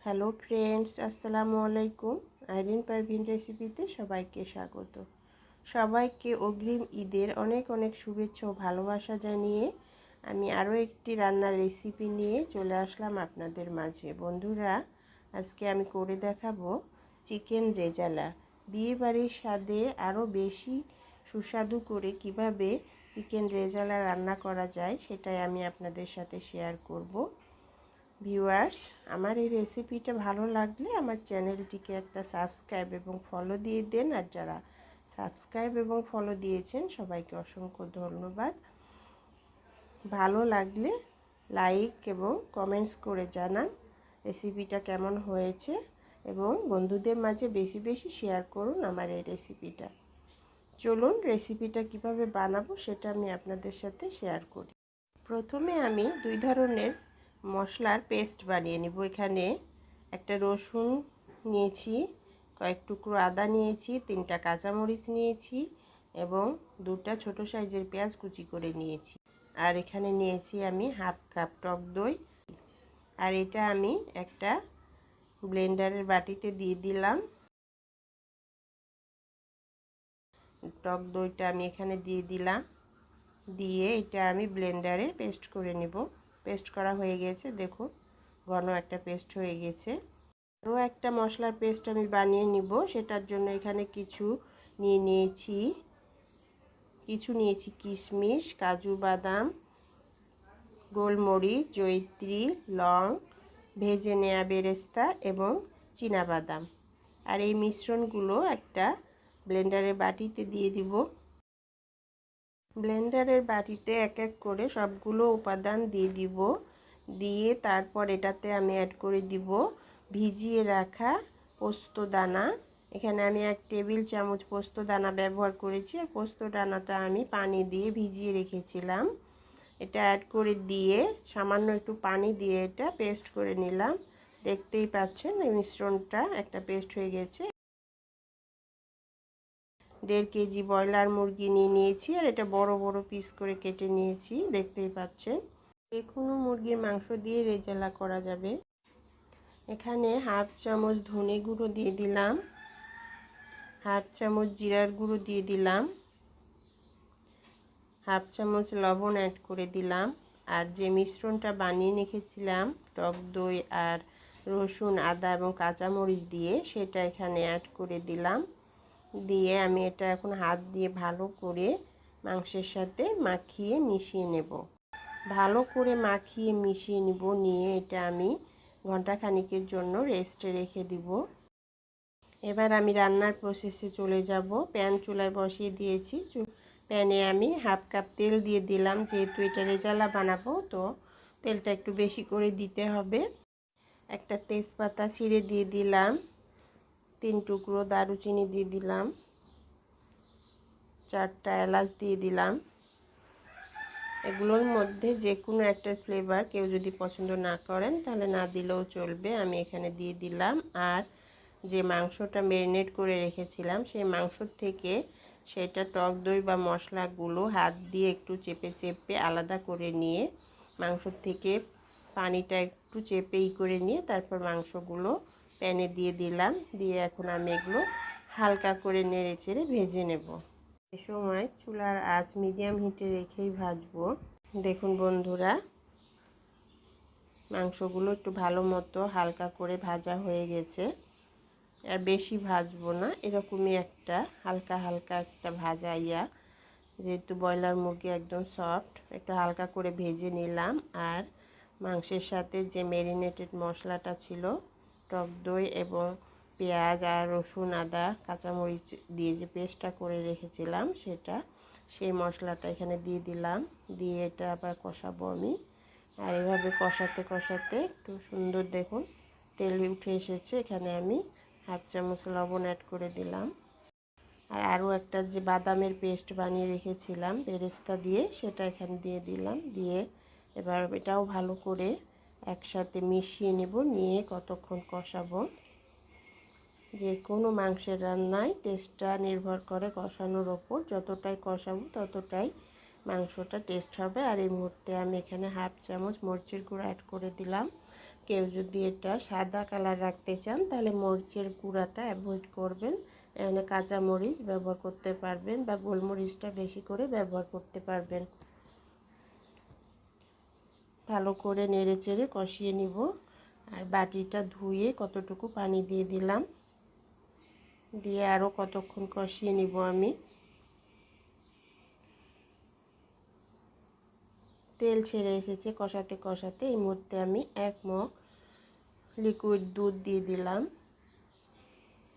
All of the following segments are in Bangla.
হ্যালো ফ্রেন্ডস, আসসালামু আলাইকুম। আইরিন পারভিন রেসিপিতে সবাইকে স্বাগত। সবাইকে অগ্রিম ঈদের অনেক অনেক শুভেচ্ছা ও ভালোবাসা জানিয়ে আমি আরও একটি রান্নার রেসিপি নিয়ে চলে আসলাম আপনাদের মাঝে। বন্ধুরা, আজকে আমি করে দেখাবো চিকেন রেজালা। বিয়েবাড়ির স্বাদে আরও বেশি সুস্বাদু করে কিভাবে চিকেন রেজালা রান্না করা যায় সেটাই আমি আপনাদের সাথে শেয়ার করব। ভিউয়ার্স, আমার এই রেসিপিটা ভালো লাগলে আমার চ্যানেলটিকে একটা সাবস্ক্রাইব এবং ফলো দিয়ে দেন। আর যারা সাবস্ক্রাইব এবং ফলো দিয়েছেন সবাইকে অসংখ্য ধন্যবাদ। ভালো লাগলে লাইক এবং কমেন্টস করে জানান রেসিপিটা কেমন হয়েছে, এবং বন্ধুদের মাঝে বেশি বেশি শেয়ার করুন আমার এই রেসিপিটা। চলুন রেসিপিটা কিভাবে বানাবো সেটা আমি আপনাদের সাথে শেয়ার করি। প্রথমে আমি দুই ধরনের মশলার পেস্ট বানিয়ে নিব। এখানে একটা রসুন নিয়েছি, কয়েক টুকরো আদা নিয়েছি, 3টা কাঁচামরিচ নিয়েছি এবং 2টা ছোট সাইজের পেঁয়াজ কুচি করে নিয়েছি। আর এখানে নিয়েছি আমি হাফ কাপ টক দই। আর এটা আমি একটা ব্লেন্ডারের বাটিতে দিয়ে দিলাম। টক দইটা আমি এখানে দিয়ে দিলাম, দিয়ে এটা আমি ব্লেন্ডারে পেস্ট করে নিব। পেস্ট করা হয়ে গেছে, দেখুন ঘন একটা পেস্ট হয়ে গেছে। আরও একটা মশলার পেস্ট আমি বানিয়ে নিব। সেটার জন্য এখানে কিছু নিয়েছি কিশমিশ, কাজু বাদাম, গোলমরিচ, জয়িত্রী, লং, ভেজে নেওয়া বেরেস্তা এবং চীনাবাদাম। আর এই মিশ্রণগুলো একটা ব্লেন্ডারের বাটিতে দিয়ে দিব। ব্লেন্ডারের বাটিতে এক এক করে সবগুলো উপাদান দিয়ে দিব। দিয়ে তারপর এটাতে আমি অ্যাড করে দিব ভিজিয়ে রাখা পোস্ত দানা। এখানে আমি 1 টেবিল চামচ পোস্ত দানা ব্যবহার করেছি। আর পোস্ত দানাটা আমি পানি দিয়ে ভিজিয়ে রেখেছিলাম। এটা অ্যাড করে দিয়ে সামান্য একটু পানি দিয়ে এটা পেস্ট করে নিলাম। দেখতেই পাচ্ছেন এই মিশ্রণটা একটা পেস্ট হয়ে গেছে। 1.5 কেজি ব্রয়লার মুরগি নিয়েছি, আর এটা বড় বড় পিস করে কেটে নিয়েছি, দেখতেই পাচ্ছেন। যে কোনো মুরগির মাংস দিয়ে রেজালা করা যাবে। এখানে হাফ চামচ ধনে গুঁড়ো দিয়ে দিলাম, হাফ চামচ জিরার গুঁড়ো দিয়ে দিলাম, হাফ চামচ লবণ অ্যাড করে দিলাম। আর যে মিশ্রণটা বানিয়ে রেখেছিলাম টক দই আর রসুন, আদা এবং কাঁচামরিচ দিয়ে, সেটা এখানে অ্যাড করে দিলাম। দিয়ে আমি এটা এখন হাত দিয়ে ভালো করে মাংসের সাথে মাখিয়ে মিশিয়ে নেব। ভালো করে মাখিয়ে মিশিয়ে নিয়ে এটা আমি ঘন্টাখানিকের জন্য রেস্টে রেখে দিব। এবার আমি রান্নার প্রসেসে চলে যাব। প্যান চুলায় বসিয়ে দিয়েছি। প্যানে আমি হাফ কাপ তেল দিয়ে দিলাম। যেহেতু এটা রেজালা বানাবো, তো তেলটা একটু বেশি করে দিতে হবে। একটা তেজপাতা ছিঁড়ে দিয়ে দিলাম, 3 টুকরো দারুচিনি দিয়ে দিলাম, 4টা এলাচ দিয়ে দিলাম। এগুলোর মধ্যে যে কোনো একটা ফ্লেভার কেউ যদি পছন্দ না করেন তাহলে না দিলেও চলবে। আমি এখানে দিয়ে দিলাম। আর যে মাংসটা ম্যারিনেট করে রেখেছিলাম সেই মাংস থেকে সেটা টক দই বা মশলাগুলো হাত দিয়ে একটু চেপে চেপে আলাদা করে নিয়ে, মাংস থেকে পানিটা একটু চেপেই করে নিয়ে তারপর মাংসগুলো প্যানে দিয়ে দিলাম। দিয়ে এখন আমি এগুলো হালকা করে নেড়ে চেড়ে ভেজে নেব। এ সময় চুলার আঁচ মিডিয়াম হিটে রেখেই ভাজবো। দেখুন বন্ধুরা, মাংসগুলো একটু ভালো মতো হালকা করে ভাজা হয়ে গেছে। আর বেশি ভাজবো না, এরকমই একটা হালকা হালকা একটা ভাজা যেহেতু ব্রয়লার মুরগি একদম সফট, একটু হালকা করে ভেজে নিলাম। আর মাংসের সাথে যে ম্যারিনেটেড মশলাটা ছিল টক দই এবং পেঁয়াজ আর রসুন, আদা, কাঁচামরিচ দিয়ে যে পেস্টটা করে রেখেছিলাম সেই মশলাটা এখানে দিয়ে দিলাম। দিয়ে এটা আবার কষাবো আমি। আর এভাবে কষাতে কষাতে একটু সুন্দর দেখুন তেল উঠে এসেছে। এখানে আমি হাফ চামচ লবণ অ্যাড করে দিলাম। আর আরও একটা যে বাদামের পেস্ট বানিয়ে রেখেছিলাম বেরেস্তা দিয়ে, সেটা এখানে দিয়ে দিলাম। দিয়ে এবার এটাও ভালো করে একসাথে মিশিয়ে নেব। নিয়ে কতক্ষণ কষাবো। যে কোনো মাংসের রান্নায় টেস্টটা নির্ভর করে কষানোর ওপর। যতটাই কষাবো ততটাই মাংসটা টেস্ট হবে। আর এই মুহূর্তে আমি এখানে হাফ চামচ মরিচের গুঁড়ো অ্যাড করে দিলাম। কেউ যদি এটা সাদা কালার রাখতে চান তাহলে মরিচের গুঁড়াটা অ্যাভয়েড করবেন। এখানে কাঁচা মরিচ ব্যবহার করতে পারবেন বা গোলমরিচটা বেশি করে ব্যবহার করতে পারবেন। ভালো করে নেড়ে চেড়ে কষিয়ে নিব। আর বাটিটা ধুয়ে কতটুকু পানি দিয়ে দিলাম, দিয়ে আরও কতক্ষণ কষিয়ে নিব আমি। তেল ছেড়ে এসেছে কষাতে কষাতে। এই মুহূর্তে আমি 1 মগ লিকুইড দুধ দিয়ে দিলাম।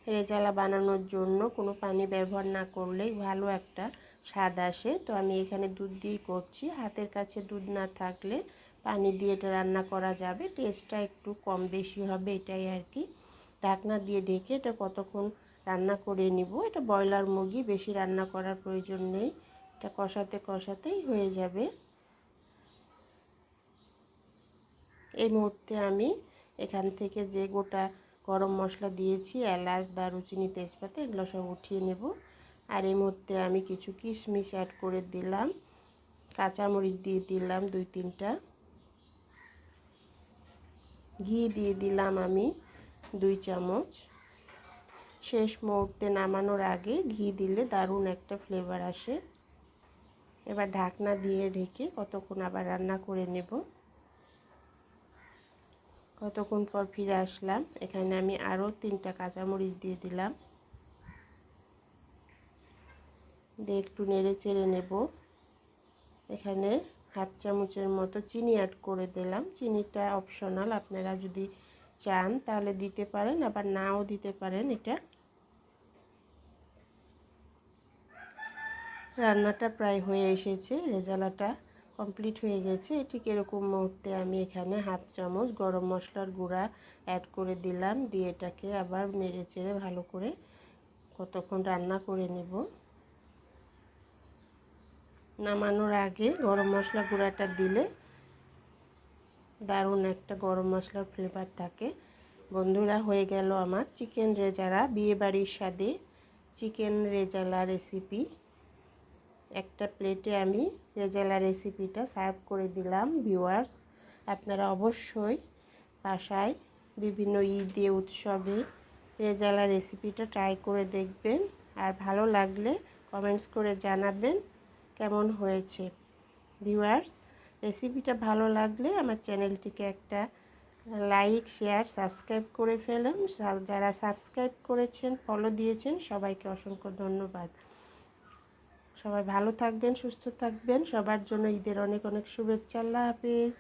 রেজালা বানানোর জন্য কোনো পানি ব্যবহার না করলেই ভালো একটা স্বাদ আসে, তো আমি এখানে দুধ দিয়েই করছি। হাতের কাছে দুধ না থাকলে পানি দিয়ে এটা রান্না করা যাবে, টেস্টটা একটু কম বেশি হবে, এটাই আর কি। ঢাকনা দিয়ে ঢেকে এটা কতক্ষণ রান্না করে নিব। এটা ব্রয়লার মুরগি, বেশি রান্না করার প্রয়োজন নেই, এটা কষাতে কষাতেই হয়ে যাবে। এই মুহূর্তে আমি এখান থেকে যে গোটা গরম মশলা দিয়েছি, এলাচ, দারুচিনি, তেজপাতা, এগুলো সব উঠিয়ে নেব। আর এই মুহূর্তে আমি কিছু কিশমিশ অ্যাড করে দিলাম, কাঁচামরিচ দিয়ে দিলাম 2-3টা, ঘি দিয়ে দিলাম আমি 2 চামচ। শেষ মুহূর্তে নামানোর আগে ঘি দিলে দারুণ একটা ফ্লেভার আসে। এবার ঢাকনা দিয়ে ঢেকে কতক্ষণ আবার রান্না করে নেব। কতক্ষণ পর ফিরে আসলাম, এখানে আমি আরও 3টা কাঁচামরিচ দিয়ে দিলাম, দিয়ে একটু নেড়ে চেড়ে নেব। এখানে হাফ চামচের মতো চিনি অ্যাড করে দিলাম। চিনিটা অপশনাল, আপনারা যদি চান তাহলে দিতে পারেন, আবার নাও দিতে পারেন। এটা রান্নাটা প্রায় হয়ে এসেছে, রেজালাটা কমপ্লিট হয়ে গেছে। ঠিক এরকম মুহূর্তে আমি এখানে হাফ চামচ গরম মশলার গুঁড়া অ্যাড করে দিলাম, দিয়ে এটাকে আবার নেড়ে চেড়ে ভালো করে কতক্ষণ রান্না করে নেব। নামানোর আগে গরম মশলা গুঁড়াটা দিলে দারুণ একটা গরম মশলার ফ্লেভার থাকে। বন্ধুরা, হয়ে গেল আমার চিকেন রেজালা, বিয়েবাড়ির স্বাদে চিকেন রেজালা রেসিপি। একটা প্লেটে আমি রেজালা রেসিপিটা সার্ভ করে দিলাম। ভিউয়ার্স, আপনারা অবশ্যই বাসায় বিভিন্ন ঈদে, উৎসবে রেজালা রেসিপিটা ট্রাই করে দেখবেন। আর ভালো লাগলে কমেন্টস করে জানাবেন কেমন হয়েছে। ভিউয়ার্স, রেসিপিটা ভালো লাগলে আমার চ্যানেলটিকে একটা লাইক, শেয়ার, সাবস্ক্রাইব করে ফেলুন। যারা সাবস্ক্রাইব করেছেন, ফলো দিয়েছেন, সবাইকে অসংখ্য ধন্যবাদ। সবাই ভালো থাকবেন, সুস্থ থাকবেন। সবার জন্য ঈদের অনেক অনেক শুভেচ্ছা। আল্লাহ হাফেজ।